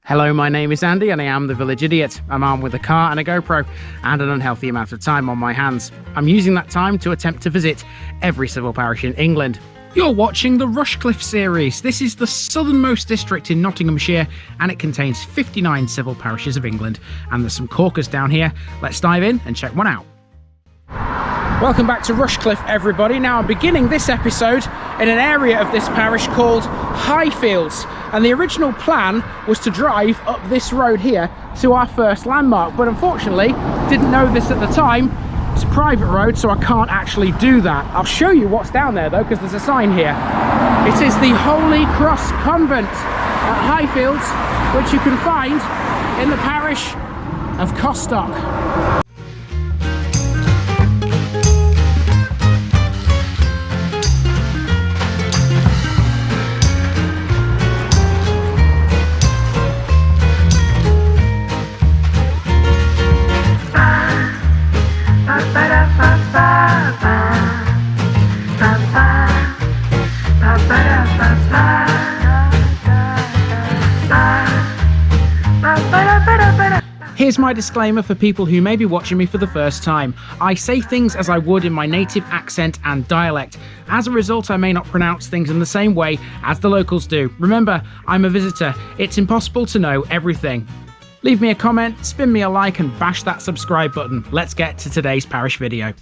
Hello, my name is Andy and I am the Village Idiot. I'm armed with a car and a GoPro and an unhealthy amount of time on my hands. I'm using that time to attempt to visit every civil parish in England. You're watching the Rushcliffe series. This is the southernmost district in Nottinghamshire and it contains 59 civil parishes of England. And there's some corkers down here. Let's dive in and check one out. Welcome back to Rushcliffe, everybody. Now I'm beginning this episode in an area of this parish called Highfields, and the original plan was to drive up this road here to our first landmark, but unfortunately didn't know this at the time. It's a private road, so I can't actually do that. I'll show you what's down there though, because there's a sign here. It is the Holy Cross Convent at Highfields, which you can find in the parish of Costock. Here's my disclaimer for people who may be watching me for the first time. I say things as I would in my native accent and dialect. As a result, I may not pronounce things in the same way as the locals do. Remember, I'm a visitor. It's impossible to know everything. Leave me a comment, spin me a like and bash that subscribe button. Let's get to today's parish video.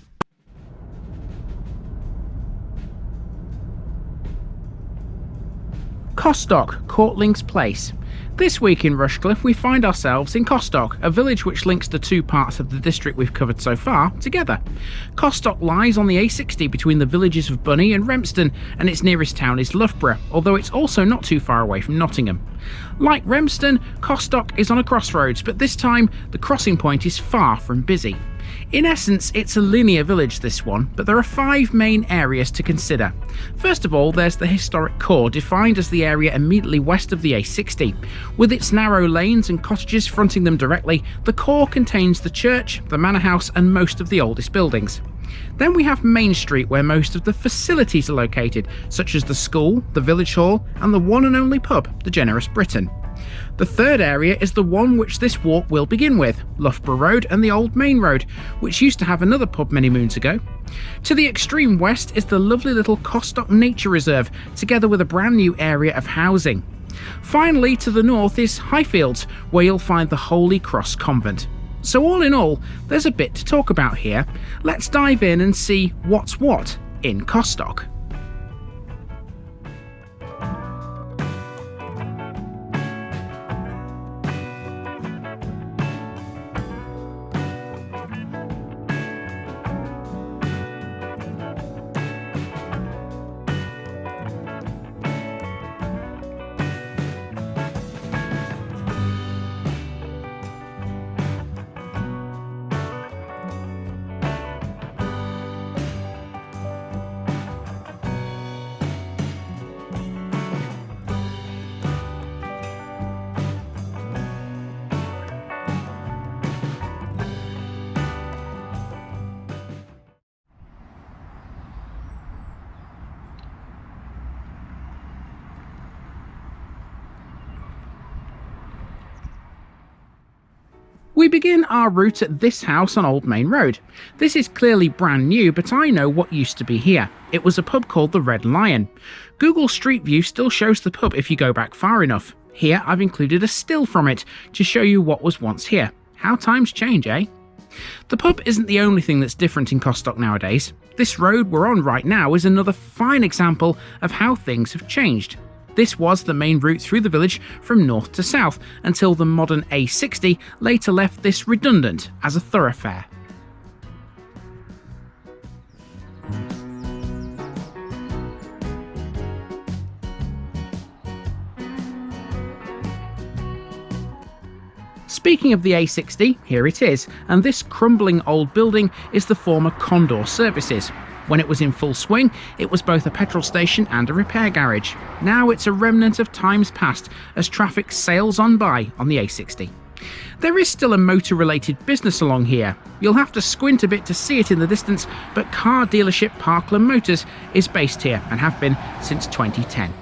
Costock, Cortling's place. This week in Rushcliffe we find ourselves in Costock, a village which links the two parts of the district we've covered so far together. Costock lies on the A60 between the villages of Bunny and Rempstone, and its nearest town is Loughborough, although it's also not too far away from Nottingham. Like Rempstone, Costock is on a crossroads, but this time the crossing point is far from busy. In essence, it's a linear village, this one, but there are 5 main areas to consider. First of all, there's the historic core, defined as the area immediately west of the A60. With its narrow lanes and cottages fronting them directly, the core contains the church, the manor house and most of the oldest buildings. Then we have Main Street, where most of the facilities are located, such as the school, the village hall and the one and only pub, the Generous Briton. The third area is the one which this walk will begin with, Loughborough Road and the Old Main Road, which used to have another pub many moons ago. To the extreme west is the lovely little Costock Nature Reserve, together with a brand new area of housing. Finally, to the north is Highfields, where you'll find the Holy Cross Convent. So all in all, there's a bit to talk about here. Let's dive in and see what's what in Costock. We begin our route at this house on Old Main Road. This is clearly brand new, but I know what used to be here. It was a pub called the Red Lion. Google Street View still shows the pub if you go back far enough. Here I've included a still from it to show you what was once here. How times change, eh? The pub isn't the only thing that's different in Costock nowadays. This road we're on right now is another fine example of how things have changed. This was the main route through the village from north to south until the modern A60 later left this redundant as a thoroughfare. Speaking of the A60, here it is, and this crumbling old building is the former Condor Services. When it was in full swing, it was both a petrol station and a repair garage. Now it's a remnant of times past as traffic sails on by on the A60. There is still a motor-related business along here. You'll have to squint a bit to see it in the distance, but car dealership Parkland Motors is based here and have been since 2010.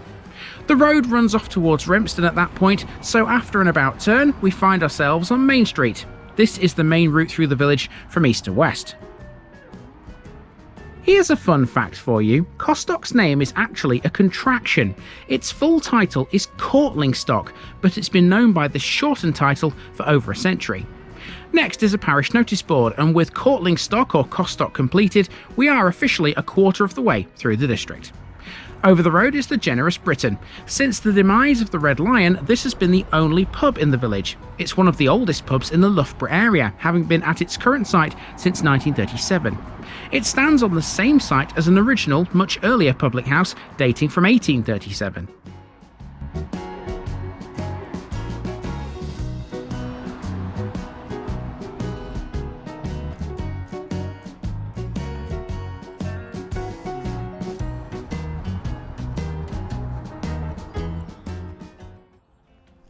The road runs off towards Rempstone at that point, so after an about turn, we find ourselves on Main Street. This is the main route through the village from east to west. Here's a fun fact for you. Costock's name is actually a contraction. Its full title is Cortling Stock, but it's been known by this shortened title for over a century. Next is a parish notice board, and with Cortling Stock or Costock completed, we are officially a quarter of the way through the district. Over the road is the Generous Briton. Since the demise of the Red Lion, this has been the only pub in the village. It's one of the oldest pubs in the Loughborough area, having been at its current site since 1937. It stands on the same site as an original, much earlier public house dating from 1837.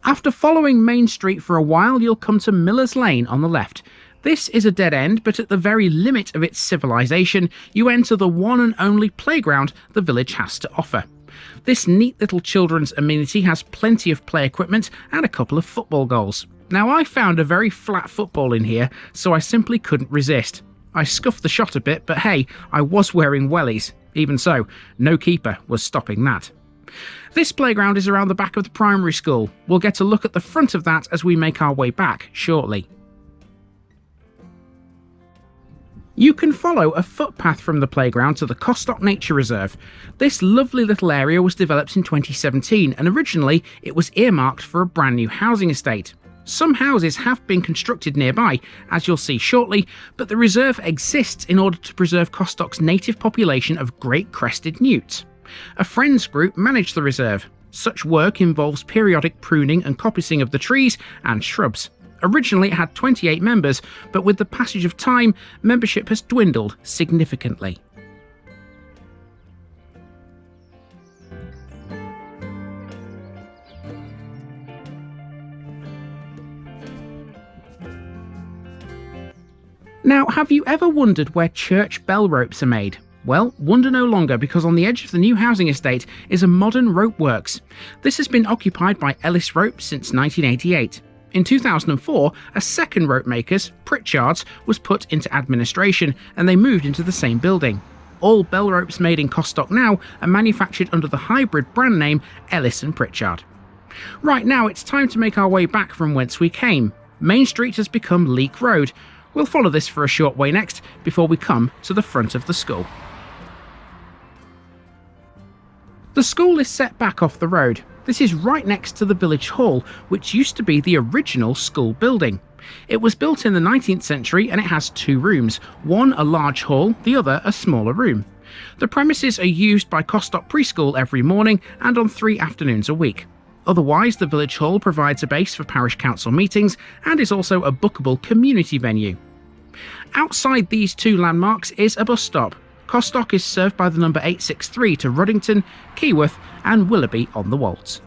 After following Main Street for a while, you'll come to Miller's Lane on the left. This is a dead end, but at the very limit of its civilization, you enter the one and only playground the village has to offer. This neat little children's amenity has plenty of play equipment and a couple of football goals. Now, I found a very flat football in here, so I simply couldn't resist. I scuffed the shot a bit, but hey, I was wearing wellies. Even so, no keeper was stopping that. This playground is around the back of the primary school. We'll get a look at the front of that as we make our way back shortly. You can follow a footpath from the playground to the Costock Nature Reserve. This lovely little area was developed in 2017, and originally it was earmarked for a brand new housing estate. Some houses have been constructed nearby, as you'll see shortly, but the reserve exists in order to preserve Costock's native population of great crested newts. A friends group manage the reserve. Such work involves periodic pruning and coppicing of the trees and shrubs. Originally it had 28 members, but with the passage of time, membership has dwindled significantly. Now, have you ever wondered where church bellropes are made? Well, wonder no longer, because on the edge of the new housing estate is a modern rope works. This has been occupied by Ellis Ropes since 1988. In 2004, a second rope maker's, Pritchard's, was put into administration, and they moved into the same building. All bellropes made in Costock now are manufactured under the hybrid brand name Ellis & Pritchard. Right now it's time to make our way back from whence we came. Main Street has become Leek Road. We'll follow this for a short way next, before we come to the front of the school. The school is set back off the road. This is right next to the village hall, which used to be the original school building. It was built in the 19th century and it has two rooms, one a large hall, the other a smaller room. The premises are used by Costock Preschool every morning and on 3 afternoons a week. Otherwise, the village hall provides a base for parish council meetings and is also a bookable community venue. Outside these two landmarks is a bus stop. Costock is served by the number 863 to Ruddington, Keyworth and Willoughby on the Wolds.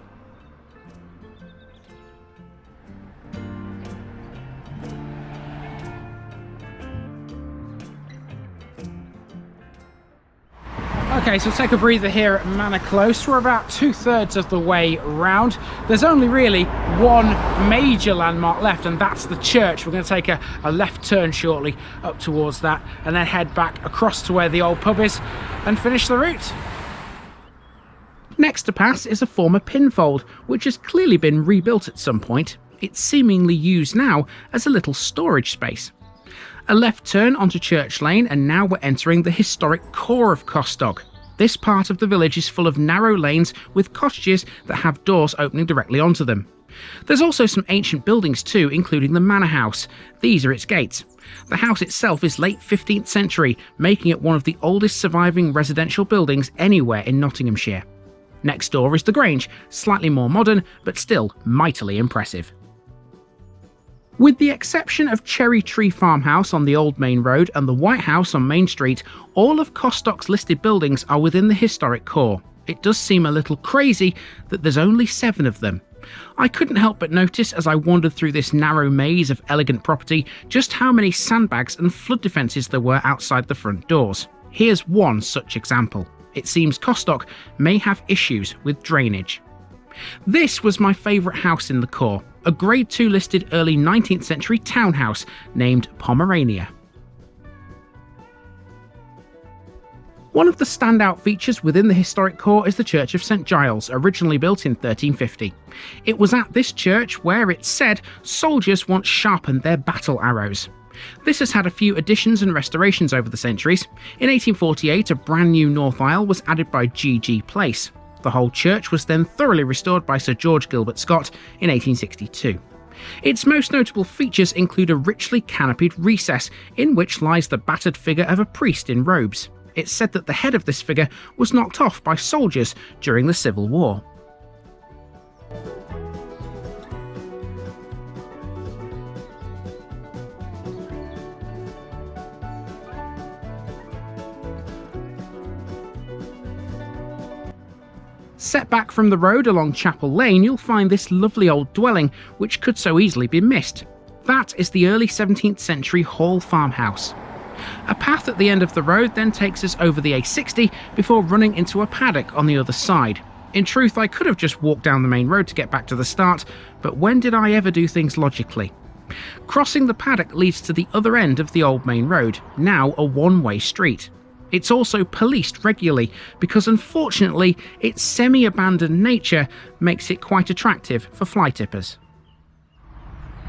Okay, so take a breather here at Manor Close. We're about 2/3 of the way round. There's only really one major landmark left, and that's the church. We're going to take a left turn shortly up towards that and then head back across to where the old pub is and finish the route. Next to pass is a former pinfold, which has clearly been rebuilt at some point. It's seemingly used now as a little storage space. A left turn onto Church Lane, and now we're entering the historic core of Costock. This part of the village is full of narrow lanes with cottages that have doors opening directly onto them. There's also some ancient buildings too, including the Manor House. These are its gates. The house itself is late 15th century, making it one of the oldest surviving residential buildings anywhere in Nottinghamshire. Next door is the Grange, slightly more modern, but still mightily impressive. With the exception of Cherry Tree Farmhouse on the Old Main Road and the White House on Main Street, all of Costock's listed buildings are within the historic core. It does seem a little crazy that there's only 7 of them. I couldn't help but notice as I wandered through this narrow maze of elegant property just how many sandbags and flood defences there were outside the front doors. Here's one such example. It seems Costock may have issues with drainage. This was my favourite house in the core, a Grade 2 listed early 19th century townhouse named Pomerania. One of the standout features within the historic core is the Church of St Giles, originally built in 1350. It was at this church where, it's said, soldiers once sharpened their battle arrows. This has had a few additions and restorations over the centuries. In 1848, a brand new north aisle was added by G.G. Place. The whole church was then thoroughly restored by Sir George Gilbert Scott in 1862. Its most notable features include a richly canopied recess in which lies the battered figure of a priest in robes. It's said that the head of this figure was knocked off by soldiers during the Civil War. Set back from the road along Chapel Lane, you'll find this lovely old dwelling, which could so easily be missed. That is the early 17th century Hall farmhouse. A path at the end of the road then takes us over the A60 before running into a paddock on the other side. In truth, I could have just walked down the main road to get back to the start, but when did I ever do things logically? Crossing the paddock leads to the other end of the old main road, now a one-way street. It's also policed regularly because unfortunately its semi-abandoned nature makes it quite attractive for fly tippers.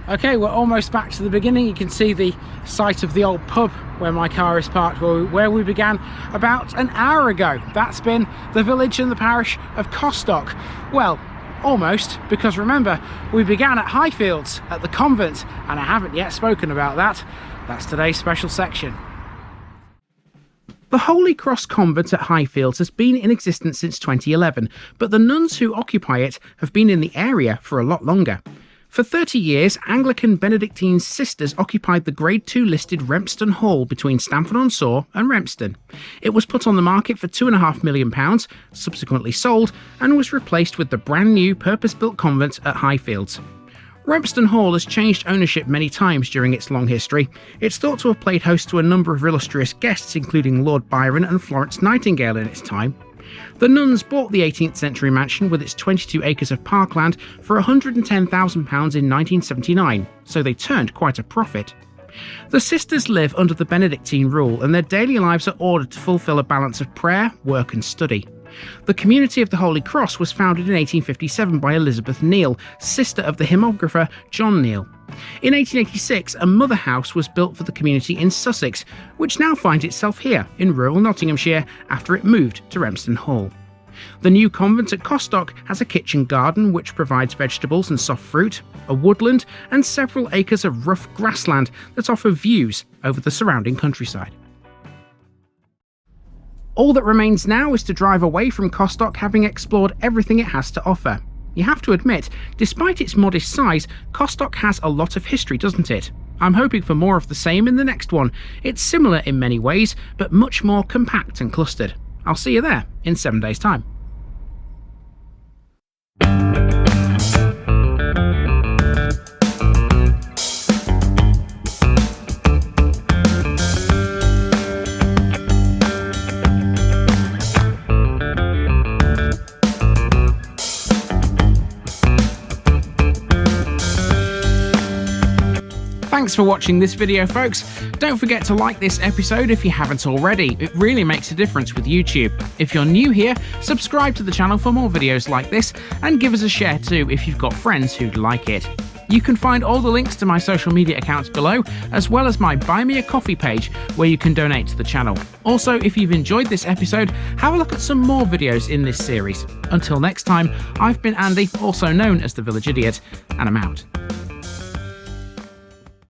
Okay, we're almost back to the beginning. You can see the site of the old pub where my car is parked, where we began about an hour ago. That's been the village and the parish of Costock. Well, almost, because remember, we began at Highfields at the Convent, and I haven't yet spoken about that. That's today's special section. The Holy Cross Convent at Highfields has been in existence since 2011, but the nuns who occupy it have been in the area for a lot longer. For 30 years, Anglican Benedictine sisters occupied the Grade 2 listed Rempstone Hall between Stamford-on-Soar and Rempstone. It was put on the market for £2.5 million, subsequently sold, and was replaced with the brand new purpose-built convent at Highfields. Rempstone Hall has changed ownership many times during its long history. It's thought to have played host to a number of illustrious guests, including Lord Byron and Florence Nightingale in its time. The nuns bought the 18th century mansion with its 22 acres of parkland for £110,000 in 1979, so they turned quite a profit. The sisters live under the Benedictine rule, and their daily lives are ordered to fulfil a balance of prayer, work and study. The community of the Holy Cross was founded in 1857 by Elizabeth Neal, sister of the hymnographer John Neal. In 1886, a mother house was built for the community in Sussex, which now finds itself here in rural Nottinghamshire after it moved to Rempstone Hall. The new convent at Costock has a kitchen garden which provides vegetables and soft fruit, a woodland and several acres of rough grassland that offer views over the surrounding countryside. All that remains now is to drive away from Costock, having explored everything it has to offer. You have to admit, despite its modest size, Costock has a lot of history, doesn't it? I'm hoping for more of the same in the next one. It's similar in many ways, but much more compact and clustered. I'll see you there in 7 days' time. Thanks for watching this video, folks. Don't forget to like this episode if you haven't already. It really makes a difference with YouTube. If you're new here, subscribe to the channel for more videos like this, and give us a share too if you've got friends who'd like it. You can find all the links to my social media accounts below, as well as my Buy Me a Coffee page where you can donate to the channel. Also, if you've enjoyed this episode, have a look at some more videos in this series. Until next time, I've been Andy, also known as the Village Idiot, and I'm out.